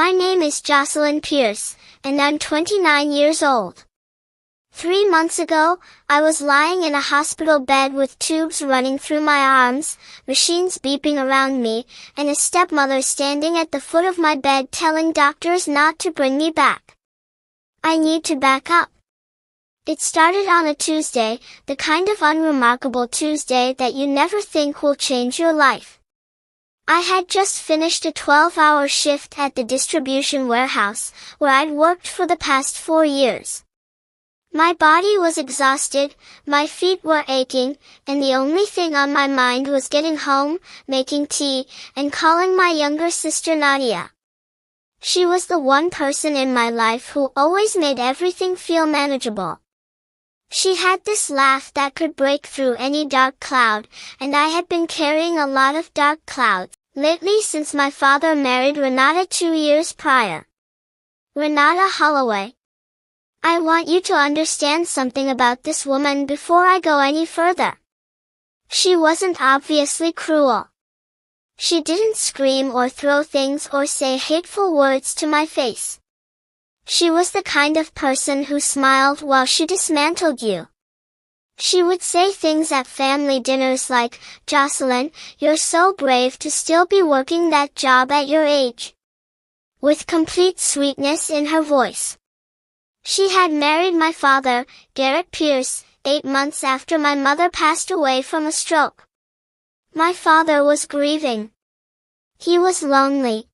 My name is Jocelyn Pierce, and I'm 29 years old. 3 months ago, I was lying in a hospital bed with tubes running through my arms, machines beeping around me, and a stepmother standing at the foot of my bed telling doctors not to bring me back. I need to back up. It started on a Tuesday, the kind of unremarkable Tuesday that you never think will change your life. I had just finished a 12-hour shift at the distribution warehouse, where I'd worked for the past 4 years. My body was exhausted, my feet were aching, and the only thing on my mind was getting home, making tea, and calling my younger sister Nadia. She was the one person in my life who always made everything feel manageable. She had this laugh that could break through any dark cloud, and I had been carrying a lot of dark clouds lately since my father married Renata 2 years prior. Renata Holloway. I want you to understand something about this woman before I go any further. She wasn't obviously cruel. She didn't scream or throw things or say hateful words to my face. She was the kind of person who smiled while she dismantled you. She would say things at family dinners like, "Jocelyn, you're so brave to still be working that job at your age," with complete sweetness in her voice. She had married my father, Garrett Pierce, 8 months after my mother passed away from a stroke. My father was grieving. He was lonely.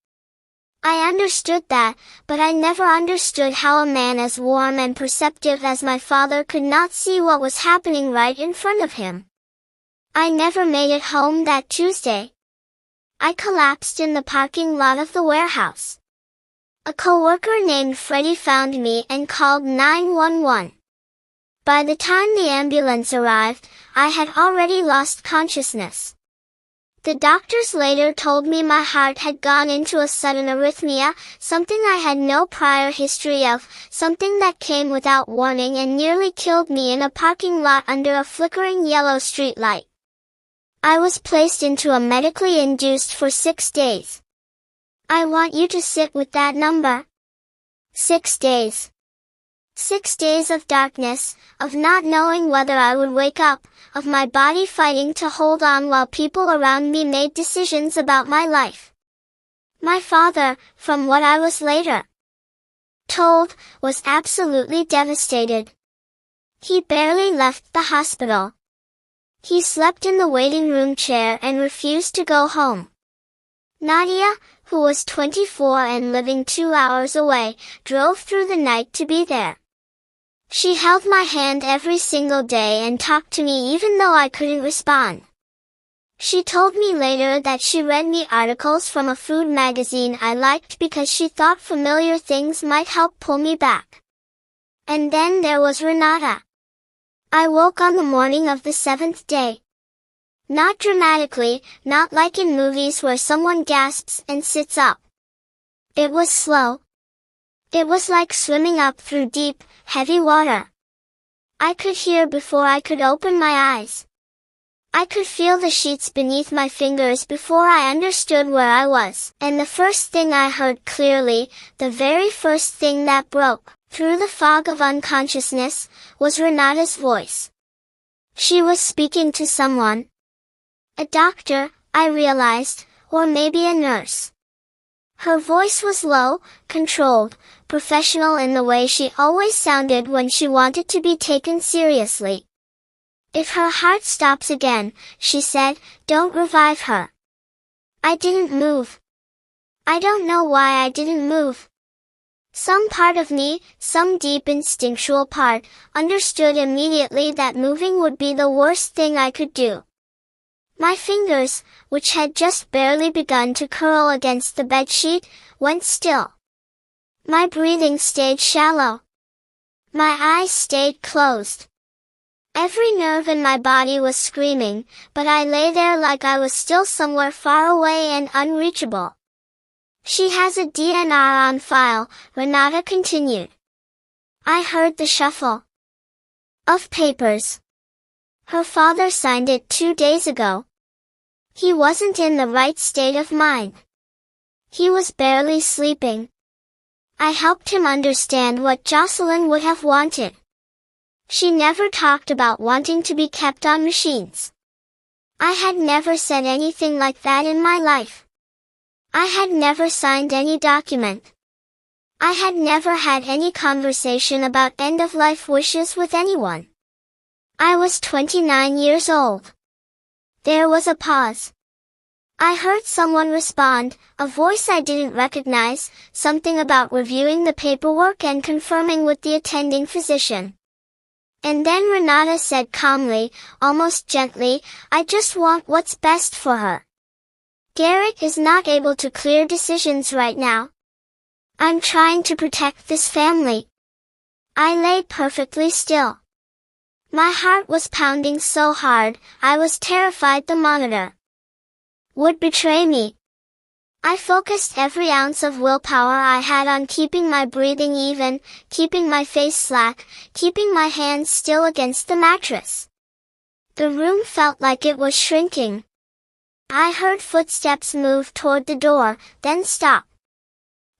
I understood that, but I never understood how a man as warm and perceptive as my father could not see what was happening right in front of him. I never made it home that Tuesday. I collapsed in the parking lot of the warehouse. A coworker named Freddie found me and called 911. By the time the ambulance arrived, I had already lost consciousness. The doctors later told me my heart had gone into a sudden arrhythmia, something I had no prior history of, something that came without warning and nearly killed me in a parking lot under a flickering yellow street light. I was placed into a medically induced for 6 days. I want you to sit with that number. 6 days. 6 days of darkness, of not knowing whether I would wake up, of my body fighting to hold on while people around me made decisions about my life. My father, from what I was later told, was absolutely devastated. He barely left the hospital. He slept in the waiting room chair and refused to go home. Nadia, who was 24 and living 2 hours away, drove through the night to be there. She held my hand every single day and talked to me even though I couldn't respond. She told me later that she read me articles from a food magazine I liked because she thought familiar things might help pull me back. And then there was Renata. I woke on the morning of the 7th day. Not dramatically, not like in movies where someone gasps and sits up. It was slow. It was like swimming up through deep, heavy water. I could hear before I could open my eyes. I could feel the sheets beneath my fingers before I understood where I was. And the first thing I heard clearly, the very first thing that broke through the fog of unconsciousness, was Renata's voice. She was speaking to someone. A doctor, I realized, or maybe a nurse. Her voice was low, controlled, professional in the way she always sounded when she wanted to be taken seriously. "If her heart stops again," she said, "don't revive her." I didn't move. I don't know why I didn't move. Some part of me, some deep instinctual part, understood immediately that moving would be the worst thing I could do. My fingers, which had just barely begun to curl against the bedsheet, went still. My breathing stayed shallow. My eyes stayed closed. Every nerve in my body was screaming, but I lay there like I was still somewhere far away and unreachable. "She has a DNR on file," Renata continued. I heard the shuffle of papers. Her father signed it 2 days ago. He wasn't in the right state of mind. He was barely sleeping. I helped him understand what Jocelyn would have wanted. She never talked about wanting to be kept on machines. I had never said anything like that in my life. I had never signed any document. I had never had any conversation about end-of-life wishes with anyone. I was 29 years old. There was a pause. I heard someone respond, a voice I didn't recognize, something about reviewing the paperwork and confirming with the attending physician. And then Renata said calmly, almost gently, I just want what's best for her. Garrett is not able to clear decisions right now. I'm trying to protect this family. I lay perfectly still. My heart was pounding so hard, I was terrified the monitor would betray me. I focused every ounce of willpower I had on keeping my breathing even, keeping my face slack, keeping my hands still against the mattress. The room felt like it was shrinking. I heard footsteps move toward the door, then stop.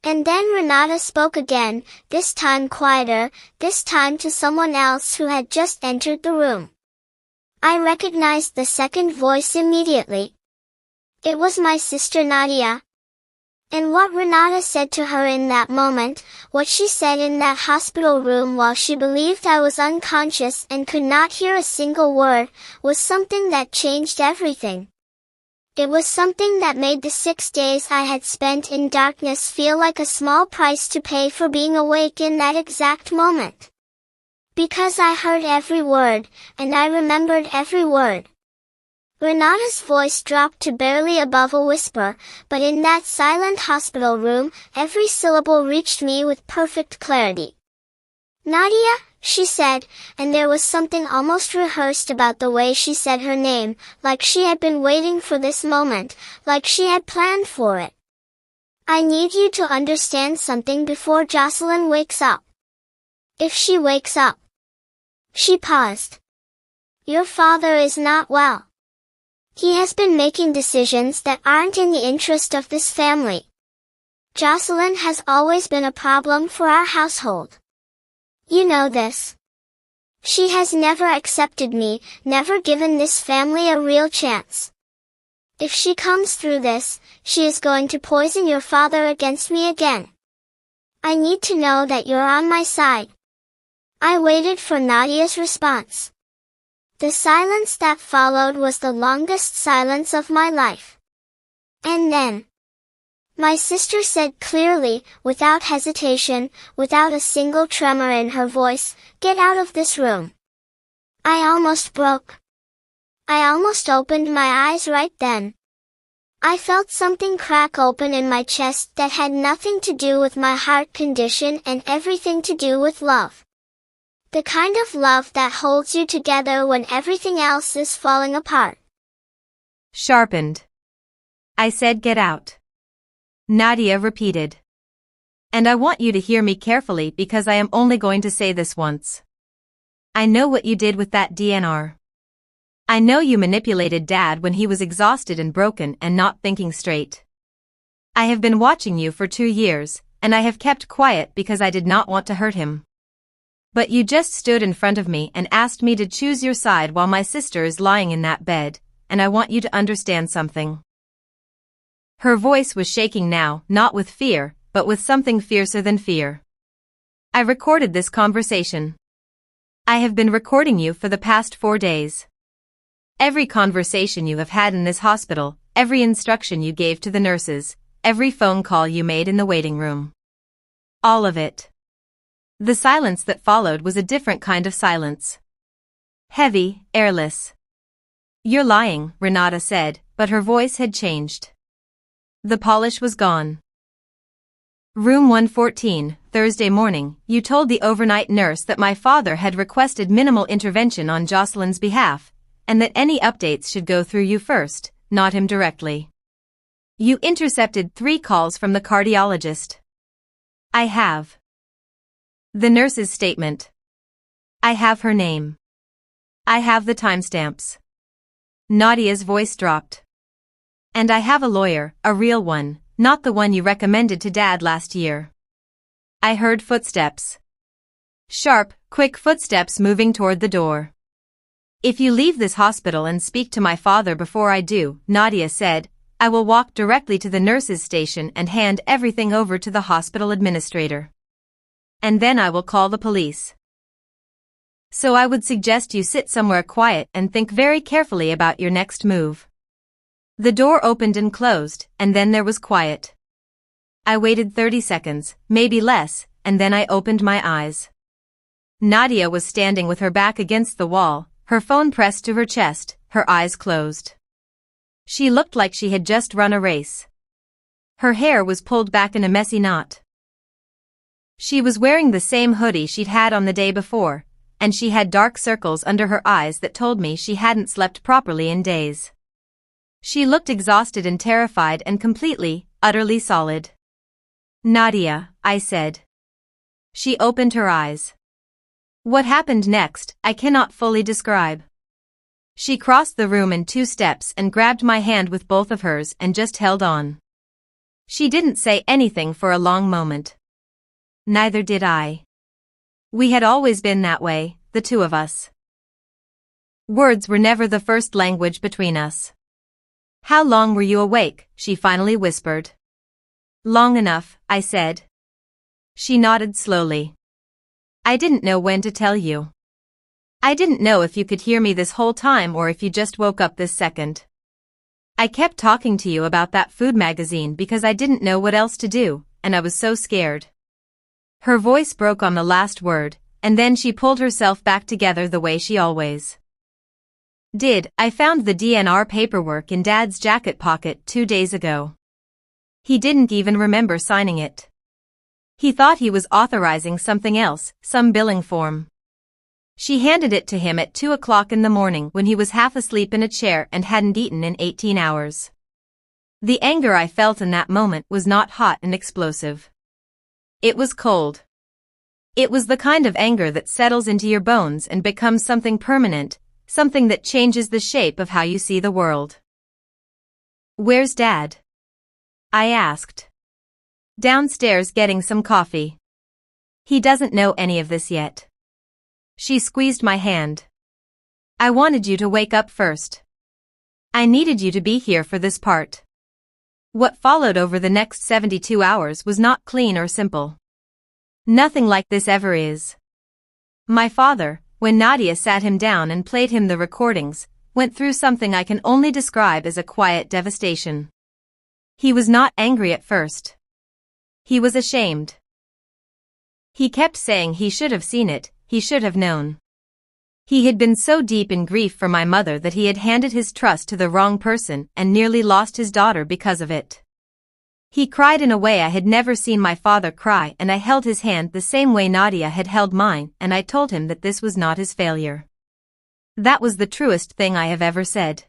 And then Renata spoke again, this time quieter, this time to someone else who had just entered the room. I recognized the second voice immediately. It was my sister Nadia. And what Renata said to her in that moment, what she said in that hospital room while she believed I was unconscious and could not hear a single word, was something that changed everything. It was something that made the 6 days I had spent in darkness feel like a small price to pay for being awake in that exact moment. Because I heard every word, and I remembered every word. Renata's voice dropped to barely above a whisper, but in that silent hospital room, every syllable reached me with perfect clarity. Nadia, she said, and there was something almost rehearsed about the way she said her name, like she had been waiting for this moment, like she had planned for it. I need you to understand something before Jocelyn wakes up. If she wakes up. She paused. Your father is not well. He has been making decisions that aren't in the interest of this family. Jocelyn has always been a problem for our household. You know this. She has never accepted me, never given this family a real chance. If she comes through this, she is going to poison your father against me again. I need to know that you're on my side. I waited for Nadia's response. The silence that followed was the longest silence of my life. And then, my sister said clearly, without hesitation, without a single tremor in her voice, get out of this room. I almost broke. I almost opened my eyes right then. I felt something crack open in my chest that had nothing to do with my heart condition and everything to do with love. The kind of love that holds you together when everything else is falling apart. Sharpened. I said get out. Nadia repeated. And I want you to hear me carefully because I am only going to say this once. I know what you did with that DNR. I know you manipulated Dad when he was exhausted and broken and not thinking straight. I have been watching you for 2 years, and I have kept quiet because I did not want to hurt him. But you just stood in front of me and asked me to choose your side while my sister is lying in that bed, and I want you to understand something. Her voice was shaking now, not with fear, but with something fiercer than fear. I recorded this conversation. I have been recording you for the past 4 days. Every conversation you have had in this hospital, every instruction you gave to the nurses, every phone call you made in the waiting room. All of it. The silence that followed was a different kind of silence. Heavy, airless. You're lying, Renata said, but her voice had changed. The polish was gone. Room 114, Thursday morning, you told the overnight nurse that my father had requested minimal intervention on Jocelyn's behalf, and that any updates should go through you first, not him directly. You intercepted 3 calls from the cardiologist. I have. The nurse's statement. I have her name. I have the timestamps. Nadia's voice dropped. And I have a lawyer, a real one, not the one you recommended to Dad last year. I heard footsteps. Sharp, quick footsteps moving toward the door. If you leave this hospital and speak to my father before I do, Nadia said, I will walk directly to the nurses' station and hand everything over to the hospital administrator. And then I will call the police. So I would suggest you sit somewhere quiet and think very carefully about your next move. The door opened and closed, and then there was quiet. I waited 30 seconds, maybe less, and then I opened my eyes. Nadia was standing with her back against the wall, her phone pressed to her chest, her eyes closed. She looked like she had just run a race. Her hair was pulled back in a messy knot. She was wearing the same hoodie she'd had on the day before, and she had dark circles under her eyes that told me she hadn't slept properly in days. She looked exhausted and terrified and completely, utterly solid. Nadia, I said. She opened her eyes. What happened next, I cannot fully describe. She crossed the room in 2 steps and grabbed my hand with both of hers and just held on. She didn't say anything for a long moment. Neither did I. We had always been that way, the two of us. Words were never the first language between us. How long were you awake? She finally whispered. Long enough, I said. She nodded slowly. I didn't know when to tell you. I didn't know if you could hear me this whole time or if you just woke up this second. I kept talking to you about that food magazine because I didn't know what else to do, and I was so scared. Her voice broke on the last word, and then she pulled herself back together the way she always did. I found the DNR paperwork in Dad's jacket pocket 2 days ago. He didn't even remember signing it. He thought he was authorizing something else, some billing form. She handed it to him at 2 o'clock in the morning when he was half asleep in a chair and hadn't eaten in 18 hours. The anger I felt in that moment was not hot and explosive. It was cold. It was the kind of anger that settles into your bones and becomes something permanent, something that changes the shape of how you see the world. Where's Dad? I asked. Downstairs getting some coffee. He doesn't know any of this yet. She squeezed my hand. I wanted you to wake up first. I needed you to be here for this part. What followed over the next 72 hours was not clean or simple. Nothing like this ever is. My father, when Nadia sat him down and played him the recordings, went through something I can only describe as a quiet devastation. He was not angry at first. He was ashamed. He kept saying he should have seen it, he should have known. He had been so deep in grief for my mother that he had handed his trust to the wrong person and nearly lost his daughter because of it. He cried in a way I had never seen my father cry, and I held his hand the same way Nadia had held mine, and I told him that this was not his failure. That was the truest thing I have ever said.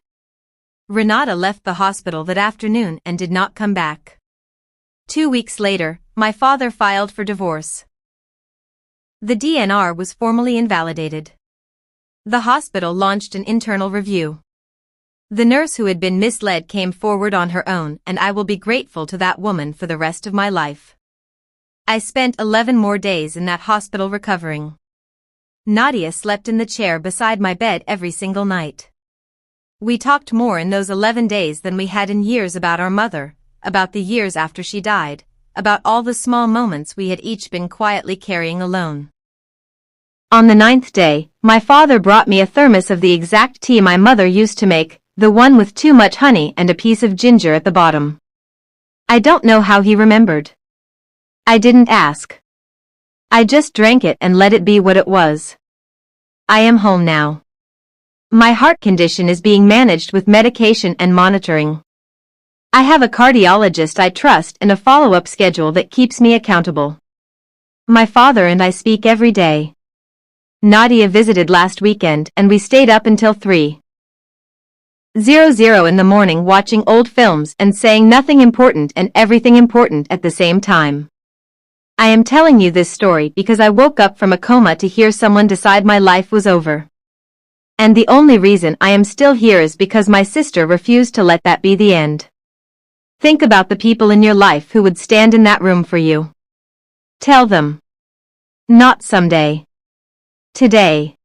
Renata left the hospital that afternoon and did not come back. 2 weeks later, my father filed for divorce. The DNR was formally invalidated. The hospital launched an internal review. The nurse who had been misled came forward on her own, and I will be grateful to that woman for the rest of my life. I spent 11 more days in that hospital recovering. Nadia slept in the chair beside my bed every single night. We talked more in those 11 days than we had in years about our mother, about the years after she died, about all the small moments we had each been quietly carrying alone. On the 9th day, my father brought me a thermos of the exact tea my mother used to make, the one with too much honey and a piece of ginger at the bottom. I don't know how he remembered. I didn't ask. I just drank it and let it be what it was. I am home now. My heart condition is being managed with medication and monitoring. I have a cardiologist I trust and a follow-up schedule that keeps me accountable. My father and I speak every day. Nadia visited last weekend and we stayed up until 3:00 in the morning watching old films and saying nothing important and everything important at the same time. I am telling you this story because I woke up from a coma to hear someone decide my life was over. And the only reason I am still here is because my sister refused to let that be the end. Think about the people in your life who would stand in that room for you. Tell them. Not someday. Today.